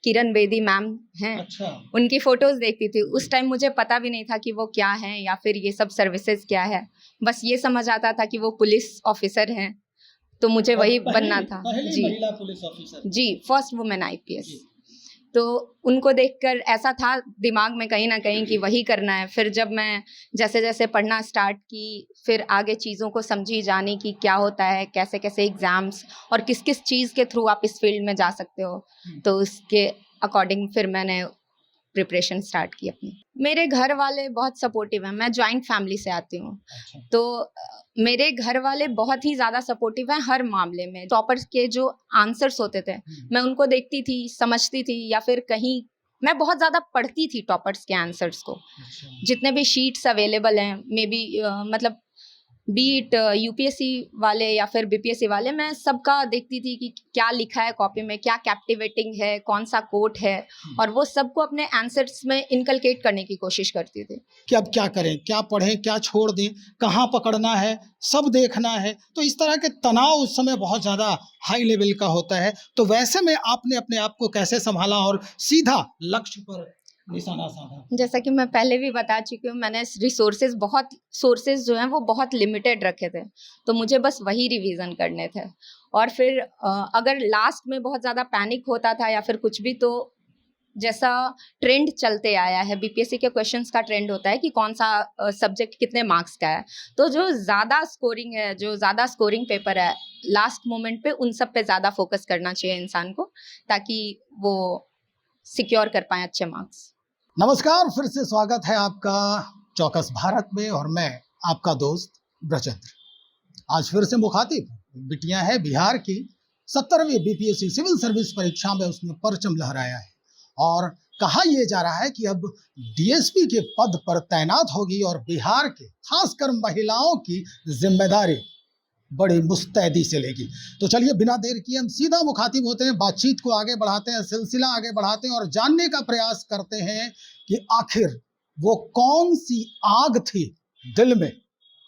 Kiran Bedi ma'am हैं। अच्छा। उनकी फोटोज देखती थी। उस टाइम मुझे पता भी नहीं था कि वो क्या हैं या फिर ये सब सर्विसेज क्या है। बस ये समझ आता था कि वो पुलिस ऑफिसर हैं, तो मुझे वही बनना था। पहली जी महिला पुलिस ऑफिसर। जी, फर्स्ट वुमेन आईपीएस। तो उनको देखकर ऐसा था दिमाग में कहीं ना कहीं कि वही करना है। फिर जब मैं जैसे जैसे पढ़ना स्टार्ट की, फिर आगे चीज़ों को समझी, जानी कि क्या होता है, कैसे कैसे एग्जाम्स और किस किस चीज़ के थ्रू आप इस फील्ड में जा सकते हो, तो उसके अकॉर्डिंग फिर मैंने प्रिपरेशन स्टार्ट की अपनी। मेरे घर वाले बहुत सपोर्टिव हैं। मैं जॉइंट फैमिली से आती हूँ। अच्छा। तो मेरे घर वाले बहुत ही ज़्यादा सपोर्टिव हैं हर मामले में। टॉपर्स के जो आंसर्स होते थे मैं उनको देखती थी, समझती थी, या फिर कहीं मैं बहुत ज़्यादा पढ़ती थी टॉपर्स के आंसर्स को। अच्छा। जितने भी शीट्स अवेलेबल हैं, मे बी मतलब बीट यूपीएससी वाले या फिर बीपीएससी वाले, मैं सबका देखती थी कि क्या लिखा है कॉपी में, क्या कैप्टिवेटिंग है, कौन सा कोट है, और वो सबको अपने आंसर्स में इनकलकेट करने की कोशिश करती थी कि अब क्या करें, क्या पढ़ें, क्या छोड़ दें, कहाँ पकड़ना है, सब देखना है। तो इस तरह के तनाव उस समय बहुत ज़्यादा हाई लेवल का होता है। तो वैसे में आपने अपने आप को कैसे संभाला और सीधा लक्ष्य पर निशाना साधा? जैसा कि मैं पहले भी बता चुकी हूँ, मैंने सोर्सेज जो हैं वो बहुत लिमिटेड रखे थे, तो मुझे बस वही रिवीजन करने थे। और फिर अगर लास्ट में बहुत ज़्यादा पैनिक होता था या फिर कुछ भी, तो जैसा ट्रेंड चलते आया है, बीपीएससी के क्वेश्चंस का ट्रेंड होता है कि कौन सा सब्जेक्ट कितने मार्क्स का है, तो जो ज़्यादा स्कोरिंग है, जो ज़्यादा स्कोरिंग पेपर है, लास्ट मोमेंट पे उन सब पे ज़्यादा फोकस करना चाहिए इंसान को, ताकि वो सिक्योर कर पाए अच्छे मार्क्स। नमस्कार, फिर से स्वागत है आपका चौकस भारत में और मैं आपका दोस्त ब्रजेंद्र। आज फिर से मुखातिब बिटिया है बिहार की 70वीं बीपीएससी सिविल सर्विस परीक्षा में उसने परचम लहराया है और कहा यह जा रहा है कि अब डीएसपी के पद पर तैनात होगी और बिहार के खासकर महिलाओं की जिम्मेदारी बड़ी मुस्तैदी से लेगी। तो चलिए बिना देर किए हम सीधा मुखातिब होते हैं, बातचीत को आगे बढ़ाते हैं, सिलसिला आगे बढ़ाते हैं और जानने का प्रयास करते हैं कि आखिर वो कौन सी आग थी दिल में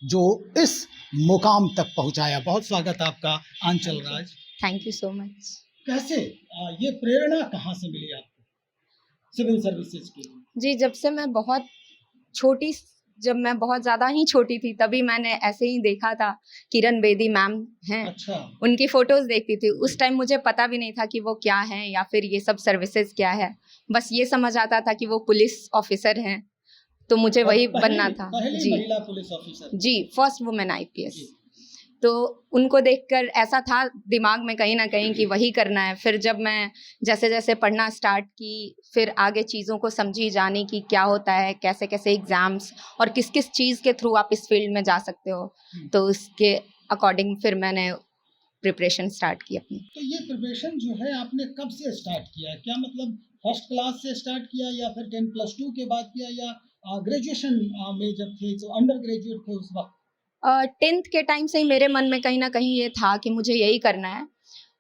जो इस मुकाम तक पहुंचाया। बहुत स्वागत आपका Aanchal Raj. Thank you so much. कैसे ये प्रेरणा कहाँ से मिली आपको सिविल सर्विसेज की? जी, जब मैं बहुत ज़्यादा ही छोटी थी तभी मैंने ऐसे ही देखा था, किरण बेदी मैम हैं। अच्छा। उनकी फोटोज देखती थी। उस टाइम मुझे पता भी नहीं था कि वो क्या हैं या फिर ये सब सर्विसेज क्या है। बस ये समझ आता था कि वो पुलिस ऑफिसर हैं, तो मुझे वही बनना था। पहली जी महिला पुलिस ऑफिसर। जी, फर्स्ट वुमेन आईपीएस। तो उनको देखकर ऐसा था दिमाग में कहीं ना कहीं कि वही करना है। फिर जब मैं जैसे जैसे पढ़ना स्टार्ट की, फिर आगे चीज़ों को समझी, जानी कि क्या होता है, कैसे कैसे एग्जाम्स और किस किस चीज़ के थ्रू आप इस फील्ड में जा सकते हो, तो उसके अकॉर्डिंग फिर मैंने प्रिपरेशन स्टार्ट की अपनी। तो ये प्रिपरेशन जो है आपने कब से स्टार्ट किया? क्या मतलब फर्स्ट क्लास से स्टार्ट किया या फिर 10+2 के बाद किया या ग्रेजुएशन में जब थे तो अंडर ग्रेजुएट थे उस वक्त? 10th के टाइम से ही मेरे मन में कहीं ना कहीं ये था कि मुझे यही करना है।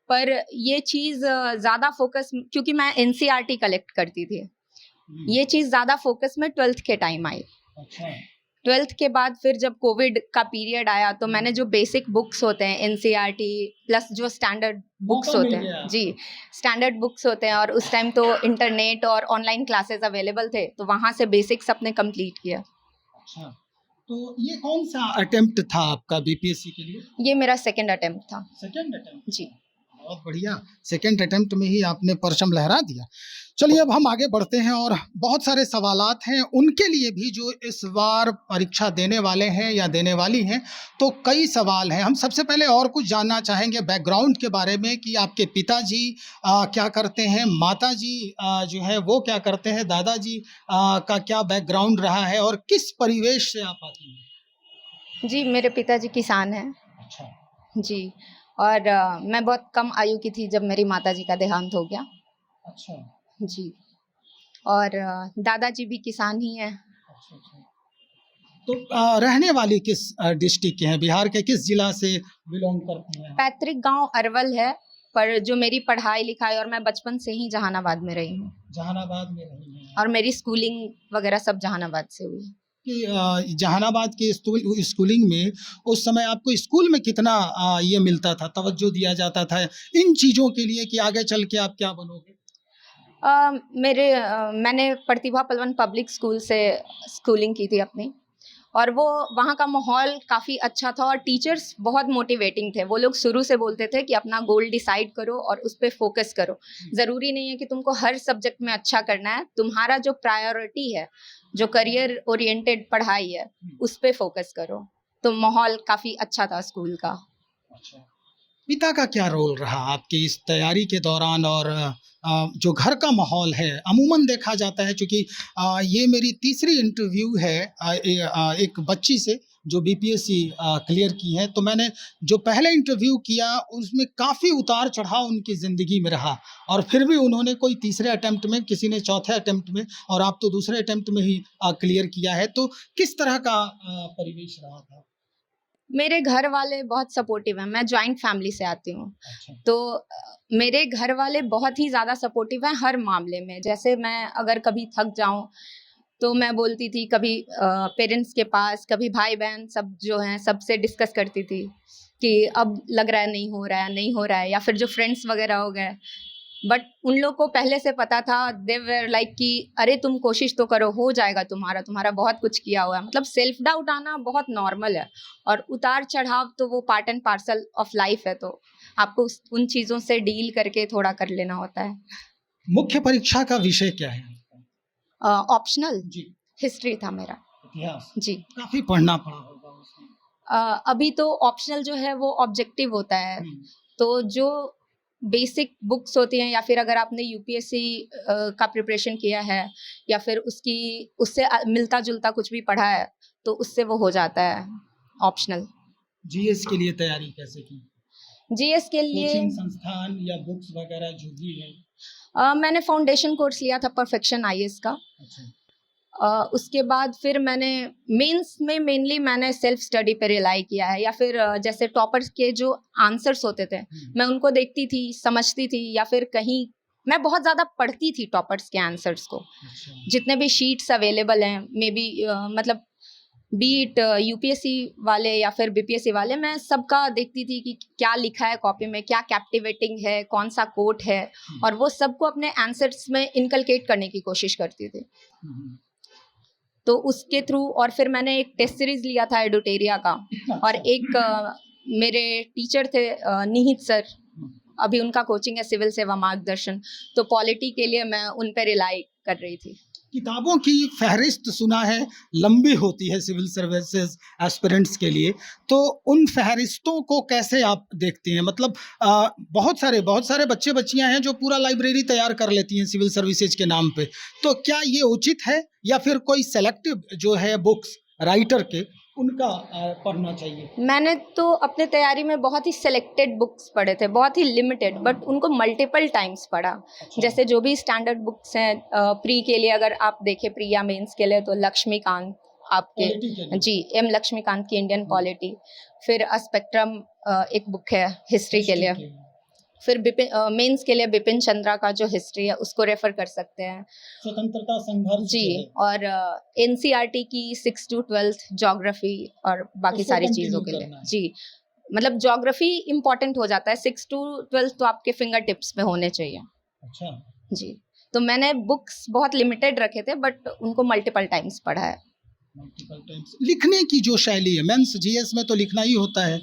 पर ये चीज़ ज़्यादा फोकस, क्योंकि मैं एनसीईआरटी कलेक्ट करती थी, ये चीज़ ज़्यादा फोकस में 12th के टाइम आई। अच्छा। 12th के बाद फिर जब कोविड का पीरियड आया, तो मैंने जो बेसिक बुक्स होते हैं एनसीईआरटी प्लस जो स्टैंडर्ड बुक्स होते हैं, जी स्टैंडर्ड बुक्स होते हैं, और उस टाइम तो इंटरनेट और ऑनलाइन क्लासेस अवेलेबल थे, तो वहाँ से बेसिक्स अपने कंप्लीट किया। अच्छा, तो ये कौन सा अटेम्प्ट था आपका बीपीएससी के लिए? ये मेरा सेकंड अटेम्प्ट था। Second attempt? जी, बहुत बढ़िया, सेकंड अटेम्प्ट में ही आपने परचम लहरा दिया। चलिए अब हम आगे बढ़ते हैं और बहुत सारे सवालात हैं उनके लिए भी जो इस बार परीक्षा देने वाले हैं या देने वाली हैं, तो कई सवाल हैं। हम सबसे पहले और कुछ जानना चाहेंगे बैकग्राउंड के बारे में कि आपके पिताजी क्या करते हैं, माताजी जो है वो क्या करते हैं, दादाजी का क्या बैकग्राउंड रहा है और किस परिवेश से आप आती हैं? जी मेरे पिताजी किसान हैं। अच्छा। जी, और मैं बहुत कम आयु की थी जब मेरी माताजी का देहांत हो गया। अच्छा। जी, और दादाजी भी किसान ही हैं। अच्छा अच्छा। तो रहने वाली किस डिस्ट्रिक्ट के हैं, बिहार के किस जिला से बिलोंग करती हैं? पैतृक गांव अरवल है, पर जो मेरी पढ़ाई लिखाई, और मैं बचपन से ही जहानाबाद में रही हूँ। जहानाबाद में रही हैं और मेरी स्कूलिंग वगैरह सब जहानाबाद से हुई। कि जहानाबाद की स्कूलिंग में उस समय आपको स्कूल में कितना ये मिलता था, तवज्जो दिया जाता था इन चीज़ों के लिए कि आगे चल के आप क्या बनोगे? मैंने प्रतिभा पलवन पब्लिक स्कूल से स्कूलिंग की थी अपनी, और वो वहाँ का माहौल काफ़ी अच्छा था और टीचर्स बहुत मोटिवेटिंग थे। वो लोग शुरू से बोलते थे कि अपना गोल डिसाइड करो और उस पे फोकस करो। ज़रूरी नहीं है कि तुमको हर सब्जेक्ट में अच्छा करना है, तुम्हारा जो प्रायोरिटी है, जो करियर ओरिएंटेड पढ़ाई है, उस पे फोकस करो। तो माहौल काफ़ी अच्छा था स्कूल का। अच्छा। पिता का क्या रोल रहा आपकी इस तैयारी के दौरान, और जो घर का माहौल है अमूमन देखा जाता है, क्योंकि ये मेरी तीसरी इंटरव्यू है एक बच्ची से जो बीपीएससी क्लियर की है। तो मैंने जो पहले इंटरव्यू किया उसमें काफ़ी उतार चढ़ाव उनकी ज़िंदगी में रहा, और फिर भी उन्होंने कोई तीसरे अटेम्प्ट में, किसी ने चौथे अटेम्प्ट में, और आप तो दूसरे अटेम्प्ट में ही क्लियर किया है। तो किस तरह का परिवेश रहा था? मेरे घर वाले बहुत सपोर्टिव हैं। मैं जॉइंट फैमिली से आती हूँ। अच्छा। तो मेरे घर वाले बहुत ही ज़्यादा सपोर्टिव हैं हर मामले में। जैसे मैं अगर कभी थक जाऊँ तो मैं बोलती थी, कभी पेरेंट्स के पास, कभी भाई-बहन सब जो हैं सबसे डिस्कस करती थी कि अब लग रहा है नहीं हो रहा है, नहीं हो रहा है, या फिर जो फ्रेंड्स वगैरह हो गए। बट उन लोग को पहले से पता था, दे वर लाइक कि अरे तुम कोशिश तो करो, हो जाएगा तुम्हारा बहुत कुछ किया हुआ है। मतलब सेल्फ डाउट आना बहुत नॉर्मल है, और उतार चढ़ाव तो वो part and parcel of life है। तो आपको उन चीज़ों से डील करके थोड़ा कर लेना होता है। मुख्य परीक्षा का विषय क्या है आपका? ऑप्शनल जी। हिस्ट्री था मेरा। इतिहास। जी। काफ़ी पढ़ना पड़ा होगा उसमें। अभी तो ऑप्शनल जो है वो ऑब्जेक्टिव होता है। तो जो बेसिक बुक्स होती हैं, या फिर अगर आपने यूपीएससी का प्रिपरेशन किया है, या फिर उससे मिलता जुलता कुछ भी पढ़ा है, तो उससे वो हो जाता है ऑप्शनल। जीएस के लिए तैयारी कैसे की? जीएस के लिए कोचिंग संस्थान या बुक्स वगैरह जो भी है? मैंने फाउंडेशन कोर्स लिया था परफेक्शन आईएएस का। अच्छा। उसके बाद फिर मैंने मेंस में मेनली मैंने सेल्फ स्टडी पे रिलाई किया है, या फिर जैसे टॉपर्स के जो आंसर्स होते थे मैं उनको देखती थी, समझती थी, या फिर कहीं मैं बहुत ज़्यादा पढ़ती थी टॉपर्स के आंसर्स को। अच्छा। जितने भी शीट्स अवेलेबल हैं, मे बी मतलब बीट यूपीएससी वाले या फिर बीपीएससी वाले, मैं सबका देखती थी कि क्या लिखा है कॉपी में, क्या कैप्टिवेटिंग है, कौन सा कोट है, और वो सबको अपने आंसर्स में इनकलकेट करने की कोशिश करती थी। तो उसके थ्रू, और फिर मैंने एक टेस्ट सीरीज लिया था एडुटेरिया का, और एक मेरे टीचर थे निहित सर, अभी उनका कोचिंग है सिविल सेवा मार्गदर्शन, तो पॉलिटी के लिए मैं उन पे रिलाई कर रही थी। किताबों की फहरिस्त सुना है लंबी होती है सिविल सर्विसेज एस्पिरेंट्स के लिए, तो उन फहरिस्तों को कैसे आप देखते हैं? मतलब बहुत सारे बच्चे बच्चियां हैं जो पूरा लाइब्रेरी तैयार कर लेती हैं सिविल सर्विसेज के नाम पे, तो क्या ये उचित है, या फिर कोई सेलेक्टिव जो है बुक्स राइटर के उनका पढ़ना चाहिए? मैंने तो अपने तैयारी में बहुत ही सिलेक्टेड बुक्स पढ़े थे, बहुत ही लिमिटेड, बट उनको मल्टीपल टाइम्स पढ़ा। अच्छा। जैसे जो भी स्टैंडर्ड बुक्स हैं प्री के लिए, अगर आप देखें प्री या मेंस के लिए, तो लक्ष्मीकांत आपके, जी, एम लक्ष्मीकांत की इंडियन पॉलिटी, फिर स्पेक्ट्रम एक बुक है हिस्ट्री के लिए, फिर मेंस के लिए बिपिन चंद्रा का जो हिस्ट्री है उसको रेफर कर सकते हैं, स्वतंत्रता संघर्ष जी, और एनसीईआरटी की 6 to 12th ज्योग्राफी और बाकी उसको सारी continue चीज़ों के लिए, करना है। जी, मतलब ज्योग्राफी इम्पोर्टेंट हो जाता है। 6 to 12 तो आपके फिंगर टिप्स में होने चाहिए। अच्छा। जी, तो मैंने बुक्स बहुत लिमिटेड रखे थे, बट उनको मल्टीपल टाइम्स पढ़ा है। Multiple times. लिखने की जो शैली है, मेंस जीएस में तो लिखना ही होता है,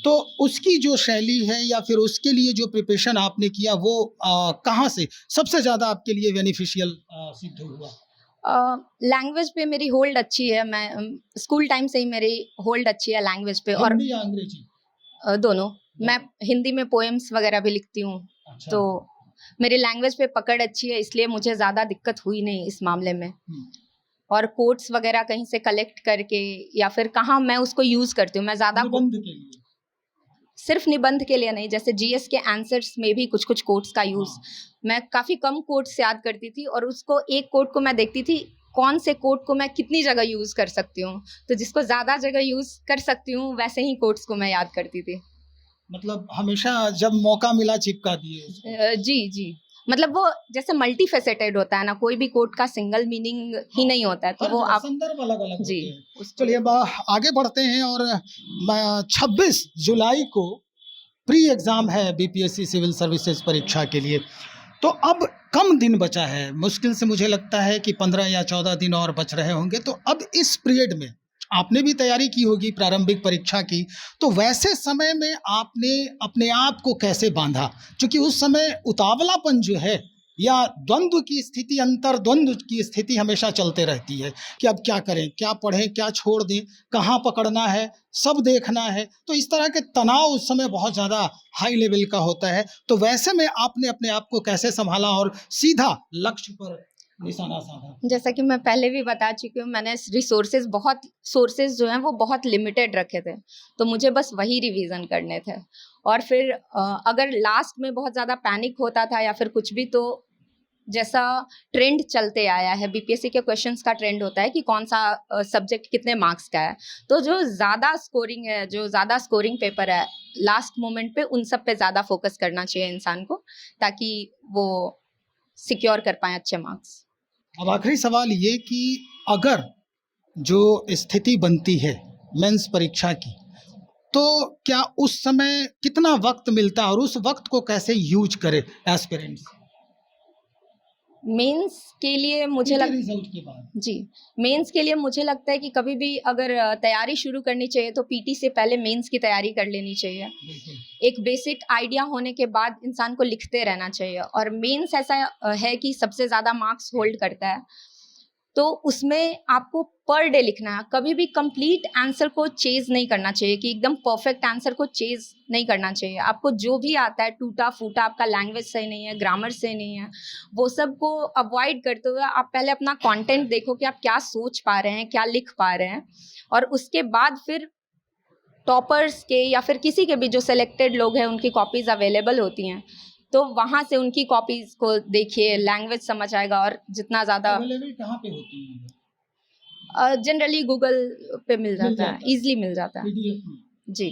तो उसकी जो शैली है या फिर उसके लिए जो प्रिपरेशन आपने किया, वो कहाँ से सबसे ज़्यादा आपके लिए बेनिफिशियल सिद्ध हुआ? लैंग्वेज पे मेरी होल्ड अच्छी है। मैं स्कूल टाइम से ही मेरी होल्ड अच्छी है लैंग्वेज पे, और हिंदी या अंग्रेजी? दोनों। मैं हिंदी में पोएम्स वगैरह भी लिखती हूँ। अच्छा। तो मेरी लैंग्वेज पे पकड़ अच्छी है, इसलिए मुझे ज़्यादा दिक्कत हुई नहीं इस मामले में। और कोट्स वगैरह कहीं से कलेक्ट करके, या फिर कहाँ मैं उसको यूज़ करती हूँ, मैं ज़्यादा निबंध के लिए? सिर्फ निबंध के लिए नहीं, जैसे जीएस के आंसर्स में भी कुछ कुछ कोट्स का यूज़, मैं काफ़ी कम कोट्स याद करती थी, और उसको एक कोट को मैं देखती थी कौन से कोट को मैं कितनी जगह यूज़ कर सकती हूँ, तो जिसको ज़्यादा जगह यूज़ कर सकती हूँ वैसे ही कोट्स को मैं याद करती थी। मतलब हमेशा जब मौका मिला चिपका दिए उसको? जी, मतलब वो जैसे मल्टी फेसेटेड होता है ना, कोई भी कोट का सिंगल मीनिंग ही नहीं होता है, तो वो आप संदर्भ अलग-अलग जी होते हैं। चलिए आगे बढ़ते हैं, और 26 जुलाई को प्री एग्ज़ाम है बीपीएससी सिविल सर्विसेज परीक्षा के लिए। तो अब कम दिन बचा है, मुश्किल से मुझे लगता है कि 15 या 14 दिन और बच रहे होंगे। तो अब इस पीरियड में आपने भी तैयारी की होगी प्रारंभिक परीक्षा की, तो वैसे समय में आपने अपने आप को कैसे बांधा? क्योंकि उस समय उतावलापन जो है या द्वंद्व की स्थिति, अंतर्द्वंद्व की स्थिति हमेशा चलते रहती है कि अब क्या करें, क्या पढ़ें, क्या छोड़ दें, कहाँ पकड़ना है, सब देखना है। तो इस तरह के तनाव उस समय बहुत ज़्यादा हाई लेवल का होता है। तो वैसे में आपने अपने आप को कैसे संभाला और सीधा लक्ष्य पर निशाना साधा? जैसा कि मैं पहले भी बता चुकी हूँ, मैंने सोर्सेज जो हैं वो बहुत लिमिटेड रखे थे, तो मुझे बस वही रिवीजन करने थे। और फिर अगर लास्ट में बहुत ज़्यादा पैनिक होता था या फिर कुछ भी, तो जैसा ट्रेंड चलते आया है, बीपीएससी के क्वेश्चंस का ट्रेंड होता है कि कौन सा सब्जेक्ट कितने मार्क्स का है, तो जो ज़्यादा स्कोरिंग पेपर है लास्ट मोमेंट पे, उन सब पे ज़्यादा फोकस करना चाहिए इंसान को, ताकि वो सिक्योर कर पाए अच्छे मार्क्स। अब आखिरी सवाल ये कि अगर जो स्थिति बनती है मेंस परीक्षा की, तो क्या उस समय कितना वक्त मिलता है और उस वक्त को कैसे यूज करे एस्पिरेंट्स मेंस के लिए रिजल्ट के बाद? मेंस के लिए मुझे लगता है कि कभी भी अगर तैयारी शुरू करनी चाहिए तो पीटी से पहले मेंस की तैयारी कर लेनी चाहिए। बिल्कुल। एक बेसिक आइडिया होने के बाद इंसान को लिखते रहना चाहिए। और मेंस ऐसा है कि सबसे ज़्यादा मार्क्स होल्ड करता है, तो उसमें आपको पर डे लिखना है। कभी भी कंप्लीट आंसर को चेज नहीं करना चाहिए कि एकदम परफेक्ट आंसर को चेज नहीं करना चाहिए। आपको जो भी आता है, टूटा फूटा, आपका लैंग्वेज सही नहीं है, ग्रामर सही नहीं है, वो सब को अवॉइड करते हुए आप पहले अपना कंटेंट देखो कि आप क्या सोच पा रहे हैं, क्या लिख पा रहे हैं। और उसके बाद फिर टॉपर्स के या फिर किसी के भी जो सिलेक्टेड लोग हैं उनकी कॉपीज अवेलेबल होती हैं, तो वहाँ से उनकी कॉपीज को देखिए, लैंग्वेज समझ आएगा। और जितना ज़्यादा अवेलेबल कहाँ पे होती है? जनरली गूगल पे मिल जाता है, इजीली मिल जाता है। PDF में? जी।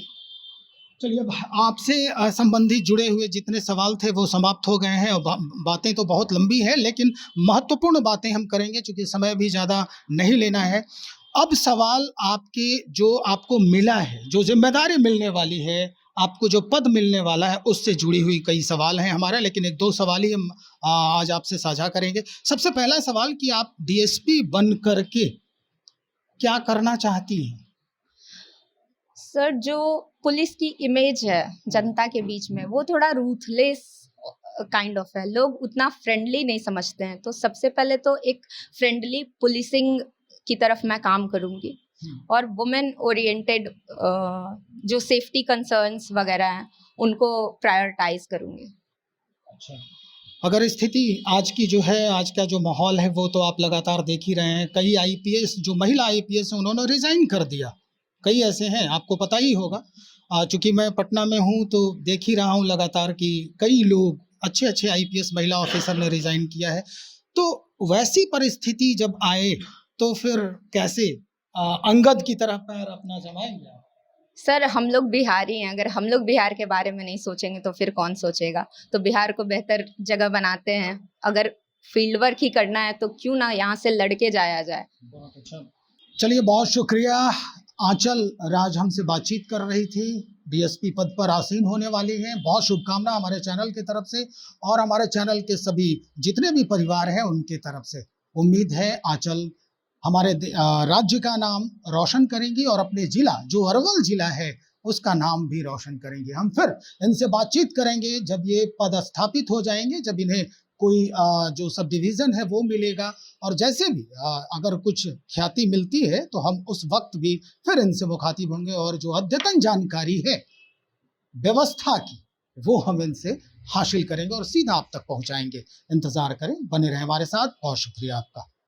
चलिए, अब आपसे संबंधित जुड़े हुए जितने सवाल थे वो समाप्त हो गए हैं और बातें तो बहुत लंबी है, लेकिन महत्वपूर्ण बातें हम करेंगे क्योंकि समय भी ज़्यादा नहीं लेना है। अब सवाल आपके, जो आपको मिला है, जो जिम्मेदारी मिलने वाली है, आपको जो पद मिलने वाला है, उससे जुड़ी हुई कई सवाल हैं हमारे, लेकिन 1-2 सवाल ही हम आज आपसे साझा करेंगे। सबसे पहला सवाल कि आप डीएसपी बन करके क्या करना चाहती हैं? सर, जो पुलिस की इमेज है जनता के बीच में, वो थोड़ा रूथलेस काइंड ऑफ है। लोग उतना फ्रेंडली नहीं समझते हैं, तो सबसे पहले तो एक फ्रेंडली पुलिसिंग की तरफ मैं काम करूंगी। और वुमेन ओरिएंटेड जो सेफ्टी कंसर्न्स वगैरह हैं उनको प्रायोरिटाइज करूंगी। अच्छा, अगर स्थिति आज की जो है, आज का जो माहौल है, वो तो आप लगातार देख ही रहे हैं। कई आईपीएस, जो महिला आईपीएस हैं, उन्होंने रिजाइन कर दिया। कई ऐसे हैं, आपको पता ही होगा। चूँकि मैं पटना में हूँ तो देख ही रहा हूँ लगातार कि कई लोग, अच्छे आईपीएस महिला ऑफिसर ने रिजाइन किया है। तो वैसी परिस्थिति जब आए तो फिर कैसे अंगद की तरह पैर अपना जमाएंगे? सर, हम लोग बिहारी हैं, अगर हम लोग बिहार के बारे में नहीं सोचेंगे तो फिर कौन सोचेगा। तो बिहार को बेहतर जगह बनाते हैं। अगर फील्ड वर्क ही करना है तो क्यों ना यहाँ से लड़के जाया जाए। बहुत अच्छा। चलिए, बहुत शुक्रिया। आंचल राज हमसे बातचीत कर रही थी, डीएसपी पद पर आसीन होने वाली हैं। बहुत शुभकामना हमारे चैनल की तरफ से और हमारे चैनल के सभी जितने भी परिवार हैं उनकी तरफ से। उम्मीद है आंचल हमारे राज्य का नाम रोशन करेंगी और अपने जिला, जो अरवल जिला है, उसका नाम भी रोशन करेंगे। हम फिर इनसे बातचीत करेंगे जब ये पद स्थापित हो जाएंगे, जब इन्हें कोई जो सब डिवीज़न है वो मिलेगा, और जैसे भी अगर कुछ ख्याति मिलती है तो हम उस वक्त भी फिर इनसे मुखातिब होंगे और जो अद्यतन जानकारी है व्यवस्था की वो हम इनसे हासिल करेंगे और सीधा आप तक पहुंचाएंगे। इंतज़ार करें, बने रहें हमारे साथ। बहुत शुक्रिया आपका।